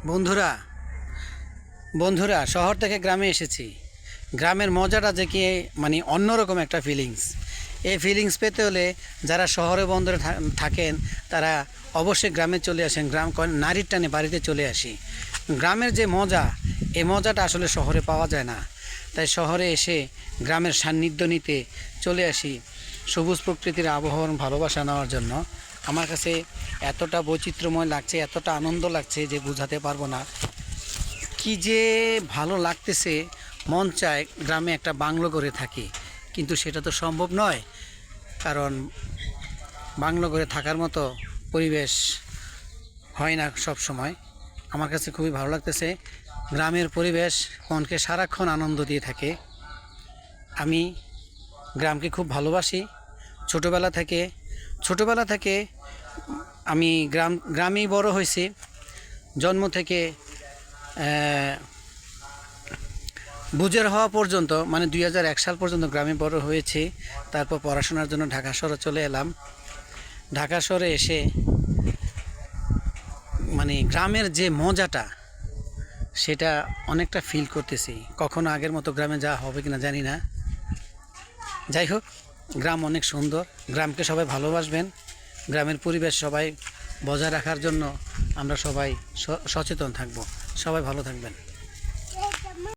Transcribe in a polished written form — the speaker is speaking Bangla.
বন্ধুরা বন্ধুরা শহর থেকে গ্রামে এসেছি। গ্রামের মজাটা যে কি মানে অন্যরকম একটা ফিলিংস। এই ফিলিংস পেতে হলে যারা শহরে বন্দরে থাকেন তারা অবশ্যই গ্রামে চলে আসেন। গ্রাম নারীর টানে বাড়িতে চলে আসি। গ্রামের যে মজা, এই মজাটা আসলে শহরে পাওয়া যায় না। তাই শহরে এসে গ্রামের সান্নিধ্য নিতে চলে আসি, সবুজ প্রকৃতির আবহাওয়ার ভালোবাসা নেওয়ার জন্য। আমার কাছে এতটা বৈচিত্র্যময় লাগছে, এতটা আনন্দ লাগছে যে বোঝাতে পারবো না। কি যে ভালো লাগতেছে, মন চায় গ্রামে একটা বাংলো করে থাকি, কিন্তু সেটা তো সম্ভব নয়। কারণ বাংলো করে থাকার মতো পরিবেশ হয় না সব সময়। আমার কাছে খুবই ভালো লাগতেছে। গ্রামের পরিবেশ মনকে সারাক্ষণ আনন্দ দিয়ে থাকে। আমি গ্রামকে খুব ভালোবাসি। ছোটোবেলা থেকে আমি গ্রামেই বড় হয়েছি। জন্ম থেকে বুঝের হওয়া পর্যন্ত, মানে 2001 সাল পর্যন্ত গ্রামে বড় হয়েছি। তারপর পড়াশোনার জন্য ঢাকা শহরে চলে এলাম। ঢাকা শহরে এসে মানে গ্রামের যে মজাটা, সেটা অনেকটা ফিল করতেছি। কখনো আগের মতো গ্রামে যাওয়া হবে কিনা জানি না। যাই হোক, গ্রাম অনেক সুন্দর। গ্রামকে সবাই ভালোবাসবেন। গ্রামের পরিবেশ সবাই বজায় রাখার জন্য আমরা সবাই সচেতন থাকব। সবাই ভালো থাকবেন।